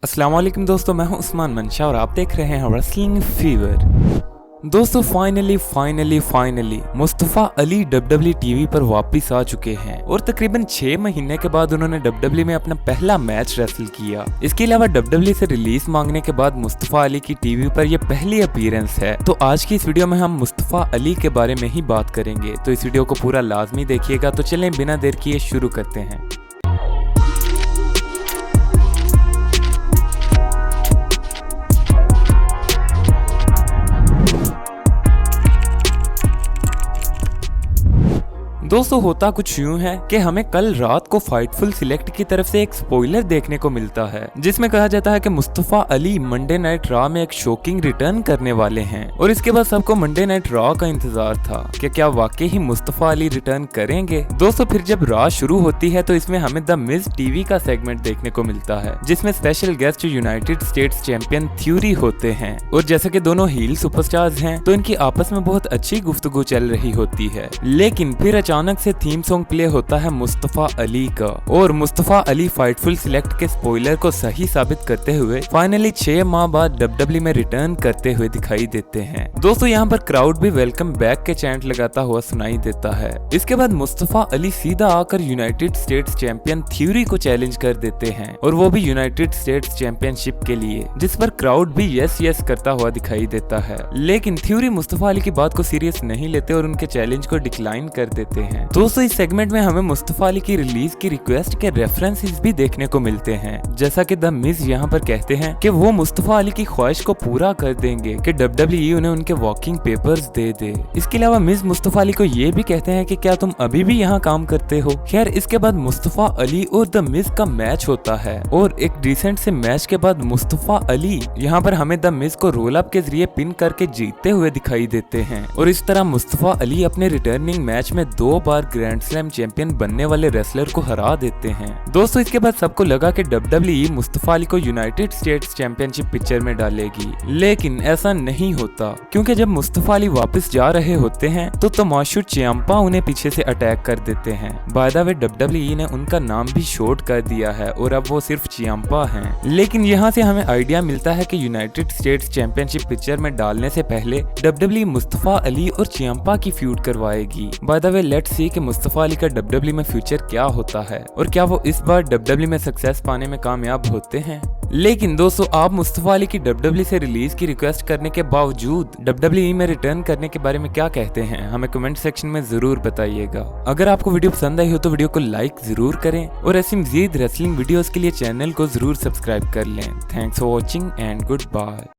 अस्सलाम वालेकुम दोस्तों, मैं हूं उस्मान मंशा और आप देख रहे हैं रेसलिंग फीवर। दोस्तों finally Mustafa Ali WWE TV पर वापस आ चुके हैं और तकरीबन 6 महीने के बाद उन्होंने WWE में अपना पहला मैच रेसल किया। इसके अलावा WWE से रिलीज मांगने के बाद मुस्तफ़ा अली की टीवी पर यह पहली अपीयरेंस है। तो आज की इस वीडियो में हम मुस्तफ़ा अली के बारे में ही बात करेंगे, तो इस वीडियो को पूरा लाजमी देखिएगा। तो चलें बिना देर किए शुरू करते हैं। दोस्तों होता कुछ यूं है कि हमें कल रात को फाइटफुल सिलेक्ट की तरफ से एक स्पॉइलर देखने को मिलता है, जिसमें कहा जाता है कि Mustafa Ali Monday night raw में एक शॉकिंग रिटर्न करने वाले हैं। और इसके बाद सबको मंडे नाइट रॉ का इंतजार था कि क्या वाकई ही मुस्तफ़ा अली रिटर्न करेंगे। दोस्तों फिर जब रॉ शुरू होती है तो इसमें हमें द मिज टीवी का सेगमेंट देखने को मिलता है, जिसमें special guest United states champion theory होते हैं। और जैसे कि दोनों हील सुपरस्टार्स हैं तो इनकी आपस में बहुत अच्छी गुफ्तगू चल रही होती है, लेकिन फिर अचानक से थीम सॉन्ग प्ले होता है मुस्तफ़ा अली का और मुस्तफ़ा अली फाइटफुल सिलेक्ट के स्पॉइलर को सही साबित करते हुए फाइनली 6 माह बाद WWE में रिटर्न करते हुए दिखाई देते हैं। दोस्तों यहाँ पर क्राउड भी वेलकम बैक के चैंट लगाता हुआ सुनाई देता है। इसके बाद मुस्तफ़ा अली सीधा आकर यूनाइटेड स्टेट्स चैंपियन थ्यूरी को चैलेंज कर देते हैं, और वो भी यूनाइटेड स्टेट्स चैंपियनशिप के लिए, जिस पर क्राउड भी यस यस करता हुआ दिखाई देता है। लेकिन थ्यूरी मुस्तफ़ा अली की बात को सीरियस नहीं लेते और उनके चैलेंज को डिक्लाइन कर देते हैं। दोस्तों इस सेगमेंट में हमें मुस्तफ़ा अली की रिलीज की रिक्वेस्ट के रेफरेंसेस भी देखने को मिलते हैं, जैसा कि द मिज यहाँ पर कहते हैं कि वो मुस्तफ़ा अली की ख्वाहिश को पूरा कर देंगे कि WWE उन्हें उनके वॉकिंग पेपर्स दे दे। इसके अलावा मिज मुस्तफ़ा अली को ये भी कहते हैं कि क्या तुम अभी भी यहाँ काम करते हो। खैर इसके बाद मुस्तफ़ा अली और द मिज का मैच होता है, और एक डिसेंट से मैच के बाद मुस्तफ़ा अली यहाँ पर हमें द मिज को रोल अप के जरिए पिन करके जीतते हुए दिखाई देते हैं। और इस तरह मुस्तफ़ा अली अपने रिटर्निंग मैच में 2 बार ग्रैंड स्लैम चैंपियन बनने वाले रेसलर को हरा देते हैं। दोस्तों इसके बाद सबको लगा कि WWE मुस्तफ़ा अली को यूनाइटेड स्टेट्स चैंपियनशिप पिक्चर में डालेगी, लेकिन ऐसा नहीं होता, क्योंकि जब मुस्तफ़ा अली वापस जा रहे होते हैं तो तमाशुर चियांपा उन्हें पीछे से अटैक कर देते हैं। बाय द वे WWE ने उनका नाम भी शॉर्ट कर दिया है और अब वो सिर्फ चियांपा हैं। लेकिन यहाँ से हमें आइडिया मिलता है कि यूनाइटेड स्टेट्स चैंपियनशिप पिक्चर में डालने से पहले WWE मुस्तफ़ा अली और चियांपा की फ्यूड करवाएगी। By the way let's see कि मुस्तफ़ा अली का WWE में फ्यूचर क्या होता है और क्या वो इस बार WWE में सक्सेस पाने में कामयाब होते हैं। लेकिन दोस्तों आप मुस्तफ़ा अली की WWE से रिलीज की रिक्वेस्ट करने के बावजूद WWE में रिटर्न करने के बारे में क्या कहते हैं, हमें कमेंट सेक्शन में जरूर बताइएगा। अगर आपको वीडियो पसंद आई हो तो वीडियो को लाइक जरूर करें और ऐसी मजीद रेसलिंग वीडियोस के लिए चैनल को जरूर सब्सक्राइब कर लें। Thanks for watching and good bye.